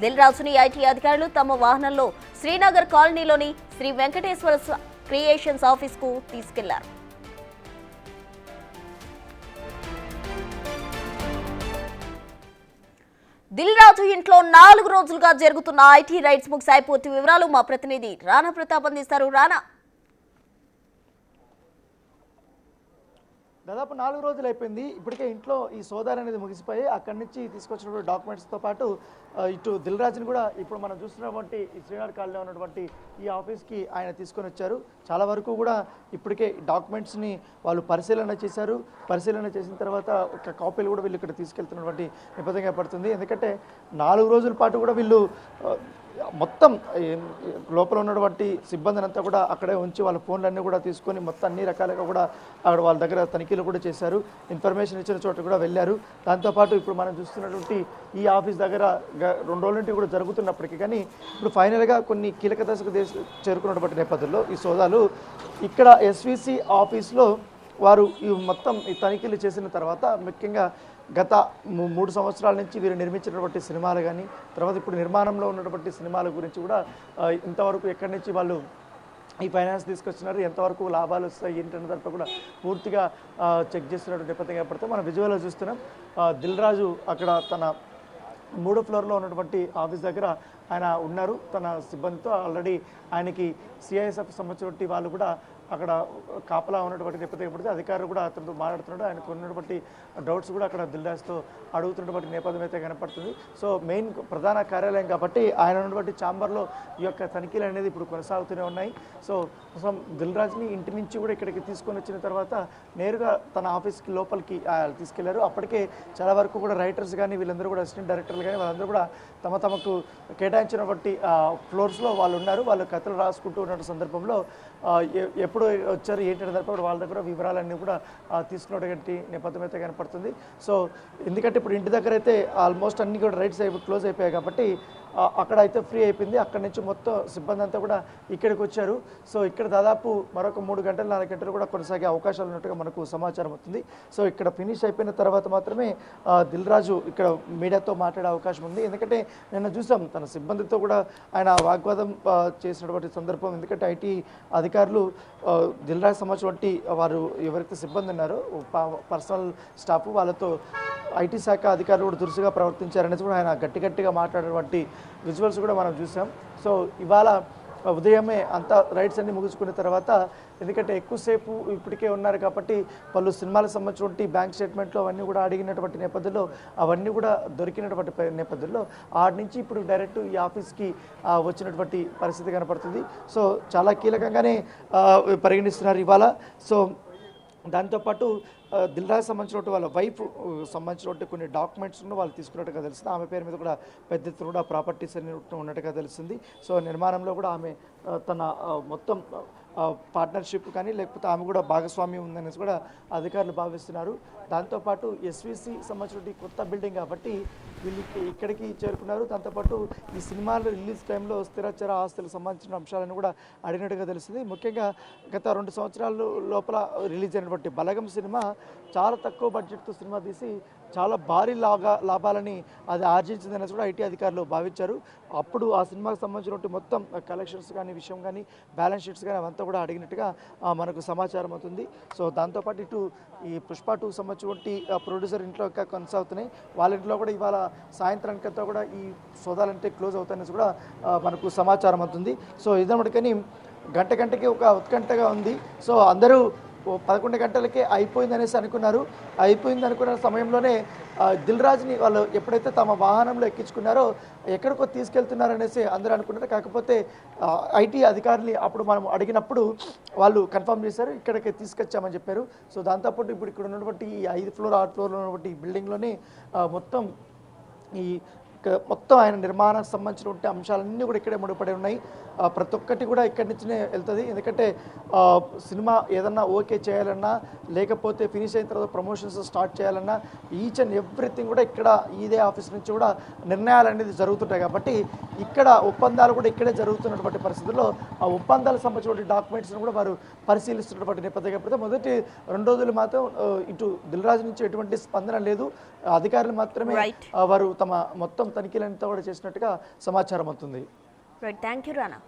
దిల్ రాజుని ఐటీ అధికారులు తమ వాహనంలో శ్రీనగర్ కాలనీలోని శ్రీ వెంకటేశ్వర క్రియేషన్స్ ఆఫీస్కు తీసుకెళ్లారు. దిల్ రాజు ఇంట్లో 4 రోజులుగా జరుగుతున్న ఐటీ రైడ్స్ ముగిసాయి. పూర్తి వివరాలు మా ప్రతినిధి రాణా ప్రతాప్ అందిస్తారు. రాణా, దాదాపు 4 రోజులు అయిపోయింది. ఇప్పటికే ఇంట్లో ఈ సోదాలు అనేది ముగిసిపోయి అక్కడి నుంచి తీసుకొచ్చినటువంటి డాక్యుమెంట్స్తో పాటు ఇటు దిల్ రాజుని కూడా ఇప్పుడు మనం చూస్తున్నటువంటి ఈ శ్రీనగర్ కాలనీలో ఉన్నటువంటి ఈ ఆఫీస్కి ఆయన తీసుకొని వచ్చారు. చాలా వరకు కూడా ఇప్పటికే డాక్యుమెంట్స్ని వాళ్ళు పరిశీలన చేశారు. పరిశీలన చేసిన తర్వాత ఒక కాపీలు కూడా వీళ్ళు ఇక్కడ తీసుకెళ్తున్నటువంటి నేపథ్యంగా పడుతుంది. ఎందుకంటే 4 రోజుల పాటు కూడా వీళ్ళు మొత్తం లోపల ఉన్నటువంటి సిబ్బందిని అంతా కూడా అక్కడే ఉంచి వాళ్ళ ఫోన్లన్నీ కూడా తీసుకొని మొత్తం అన్ని రకాలుగా కూడా అక్కడ వాళ్ళ దగ్గర తనిఖీలు కూడా చేశారు. ఇన్ఫర్మేషన్ ఇచ్చిన చోట కూడా వెళ్ళారు. దాంతోపాటు ఇప్పుడు మనం చూస్తున్నటువంటి ఈ ఆఫీస్ దగ్గర 2 రోజుల నుండి కూడా జరుగుతున్నప్పటికీ కానీ ఇప్పుడు ఫైనల్గా కొన్ని కీలక దశకు చేరుకున్నటువంటి నేపథ్యంలో ఈ సోదాలు ఇక్కడ ఎస్విసి ఆఫీస్లో వారు ఈ మొత్తం ఈ తనిఖీలు చేసిన తర్వాత ముఖ్యంగా గత 3 సంవత్సరాల నుంచి వీరు నిర్మించినటువంటి సినిమాలు కానీ తర్వాత ఇప్పుడు నిర్మాణంలో ఉన్నటువంటి సినిమాల గురించి కూడా ఇంతవరకు ఎక్కడి నుంచి వాళ్ళు ఈ ఫైనాన్స్ తీసుకొచ్చినారు, ఎంతవరకు లాభాలు వస్తాయి ఏంటనే దాంట్లో కూడా పూర్తిగా చెక్ చేస్తున్నటువంటి నేపథ్యంగా పడితే మనం విజువల్లో చూస్తున్నాం. దిల్ రాజు అక్కడ తన 3వ ఫ్లోర్లో ఉన్నటువంటి ఆఫీస్ దగ్గర ఆయన ఉన్నారు తన సిబ్బందితో. ఆల్రెడీ ఆయనకి సిఐఎస్ఎఫ్ సంబంధించినటువంటి వాళ్ళు కూడా అక్కడ కాపలా ఉన్నటువంటి నేపథ్యం పడితే అధికారులు కూడా అతనితో మాట్లాడుతున్నాడు. ఆయనకు ఉన్నటువంటి డౌట్స్ కూడా అక్కడ దిల్ రాజుతో అడుగుతున్నటువంటి నేపథ్యం అయితే కనపడుతుంది. సో మెయిన్ ప్రధాన కార్యాలయం కాబట్టి ఆయన ఉన్నటువంటి ఛాంబర్లో ఈ యొక్క తనిఖీలు అనేది ఇప్పుడు కొనసాగుతూనే ఉన్నాయి. సో దిల్ రాజుని ఇంటి నుంచి కూడా ఇక్కడికి తీసుకొని వచ్చిన తర్వాత నేరుగా తన ఆఫీస్కి లోపలికి తీసుకెళ్లారు. అప్పటికే చాలా వరకు కూడా రైటర్స్ కానీ వీళ్ళందరూ కూడా అసిస్టెంట్ డైరెక్టర్లు కానీ వాళ్ళందరూ కూడా తమకు కేటాయించినటువంటి ఫ్లోర్స్లో వాళ్ళు ఉన్నారు. వాళ్ళు కథలు రాసుకుంటూ ఉన్న సందర్భంలో ఎప్పుడు వచ్చారు ఏంటంటే తప్ప వాళ్ళ దగ్గర వివరాలన్నీ కూడా తీసుకున్నటువంటి నేపథ్యం అయితే కనపడుతుంది. సో ఎందుకంటే ఇప్పుడు ఇంటి దగ్గర అయితే ఆల్మోస్ట్ అన్ని కూడా రైట్స్ క్లోజ్ అయిపోయాయి కాబట్టి అక్కడ అయితే ఫ్రీ అయిపోయింది. అక్కడి నుంచి మొత్తం సిబ్బంది అంతా కూడా ఇక్కడికి వచ్చారు. సో ఇక్కడ దాదాపు మరొక 3 గంటలు 4 గంటలు కూడా కొనసాగే అవకాశాలు ఉన్నట్టుగా మనకు సమాచారం అవుతుంది. సో ఇక్కడ ఫినిష్ అయిపోయిన తర్వాత మాత్రమే దిల్ రాజు ఇక్కడ మీడియాతో మాట్లాడే అవకాశం ఉంది. ఎందుకంటే నిన్న చూసాం తన సిబ్బందితో కూడా ఆయన వాగ్వాదం చేసినటువంటి సందర్భం. ఎందుకంటే ఐటీ అధికారులు దిల్ రాజు సంబంధించినటువంటి వారు ఎవరైతే సిబ్బంది ఉన్నారో పర్సనల్ స్టాఫ్ వాళ్ళతో ఐటీ శాఖ అధికారులు కూడా దురుసుగా ప్రవర్తించారనేది కూడా ఆయన గట్టిగా మాట్లాడినటువంటి విజువల్స్ కూడా మనం చూసాం. సో ఇవాళ ఉదయమే అంతా రైడ్స్ అన్ని ముగించుకున్న తర్వాత ఎందుకంటే ఎక్కువసేపు ఇప్పటికే ఉన్నారు కాబట్టి వాళ్ళు సినిమాలకు సంబంధించినటువంటి బ్యాంక్ స్టేట్మెంట్లో అవన్నీ కూడా అడిగినటువంటి నేపథ్యంలో అవన్నీ కూడా దొరికినటువంటి నేపథ్యంలో ఆడి నుంచి ఇప్పుడు డైరెక్ట్ ఈ ఆఫీస్కి వచ్చినటువంటి పరిస్థితి కనపడుతుంది. సో చాలా కీలకంగానే పరిగణిస్తున్నారు ఇవాళ. సో దాంతోపాటు దిల్ రాజు సంబంధించినటువంటి వాళ్ళ వైఫ్ సంబంధించినటువంటి కొన్ని డాక్యుమెంట్స్ను వాళ్ళు తీసుకున్నట్టుగా తెలిసింది. ఆమె పేరు మీద కూడా పెద్ద ఎత్తున కూడా ప్రాపర్టీస్ అన్ని ఉన్నట్టుగా తెలిసింది. సో నిర్మాణంలో కూడా ఆమె తన మొత్తం పార్ట్నర్షిప్ కానీ లేకపోతే ఆమె కూడా భాగస్వామ్యం ఉందనేసి కూడా అధికారులు భావిస్తున్నారు. దాంతోపాటు ఎస్విసి సంబంధించిన కొత్త బిల్డింగ్ కాబట్టి వీళ్ళకి ఇక్కడికి చేరుకున్నారు. దాంతోపాటు ఈ సినిమాలు రిలీజ్ టైంలో స్థిరచర ఆస్తులకు సంబంధించిన అంశాలను కూడా అడిగినట్టుగా తెలిసింది. ముఖ్యంగా గత 2 సంవత్సరాల లోపల రిలీజ్ అయినటువంటి బలగం సినిమా చాలా తక్కువ బడ్జెట్తో సినిమా తీసి చాలా భారీ లాభాలని అది ఆర్జించిందనేసి కూడా ఐటీ అధికారులు భావించారు. అప్పుడు ఆ సినిమాకు సంబంధించినటువంటి మొత్తం కలెక్షన్స్ కానీ విషయం కానీ బ్యాలెన్స్ షీట్స్ కానీ అవంతా కూడా అడిగినట్టుగా మనకు సమాచారం అవుతుంది. సో దాంతోపాటు ఇటు ఈ పుష్ప 2 సంబంధించినటువంటి ప్రొడ్యూసర్ ఇంట్లో ఇంకా కొనసాగుతున్నాయి. వాళ్ళ ఇంట్లో కూడా ఇవాళ సాయంత్రానికంతా కూడా ఈ సోదాలంటే క్లోజ్ అవుతాయనేసి కూడా మనకు సమాచారం అవుతుంది. సో ఇదన్నటికని గంటకి ఒక ఉత్కంఠగా ఉంది. సో అందరూ 11 గంటలకే అయిపోయిందనేసి అనుకున్నారు. అయిపోయింది అనుకున్న సమయంలోనే దిల్ రాజుని వాళ్ళు ఎప్పుడైతే తమ వాహనంలో ఎక్కించుకున్నారో ఎక్కడికో తీసుకెళ్తున్నారనేసి అందరూ అనుకున్నారు. కాకపోతే ఐటీ అధికారులు అప్పుడు మనం అడిగినప్పుడు వాళ్ళు కన్ఫర్మ్ చేశారు ఇక్కడికి తీసుకొచ్చామని చెప్పారు. సో దాంతోపాటు ఇప్పుడు ఇక్కడ ఉన్నటువంటి ఈ 5 ఫ్లోర్ 6 ఫ్లోర్లో ఉన్నటువంటి ఈ బిల్డింగ్లోనే మొత్తం ఆయన నిర్మాణానికి సంబంధించినటువంటి అంశాలన్నీ కూడా ఇక్కడే ముడిపడి ఉన్నాయి. ప్రతి ఒక్కటి కూడా ఇక్కడి నుంచినే వెళ్తుంది. ఎందుకంటే సినిమా ఏదన్నా ఓకే చేయాలన్నా లేకపోతే ఫినిష్ అయిన తర్వాత ప్రమోషన్స్ స్టార్ట్ చేయాలన్నా ఈచ్ అండ్ ఎవ్రీథింగ్ కూడా ఇక్కడ ఇదే ఆఫీస్ నుంచి కూడా నిర్ణయాలు అనేది జరుగుతుంటాయి. కాబట్టి ఇక్కడ ఒప్పందాలు కూడా ఇక్కడే జరుగుతున్నటువంటి పరిస్థితుల్లో ఆ ఒప్పందాలకు సంబంధించినటువంటి డాక్యుమెంట్స్ను కూడా వారు పరిశీలిస్తున్నటువంటి నేపథ్యం. కాకపోతే మొదటి 2 రోజులు మాత్రం ఇటు దిల్ రాజు నుంచి ఎటువంటి స్పందన లేదు. అధికారులు మాత్రమే వారు తమ మొత్తం తనిఖీలంతా కూడా చేసినట్టుగా సమాచారం అవుతుంది. Right, thank you Rana.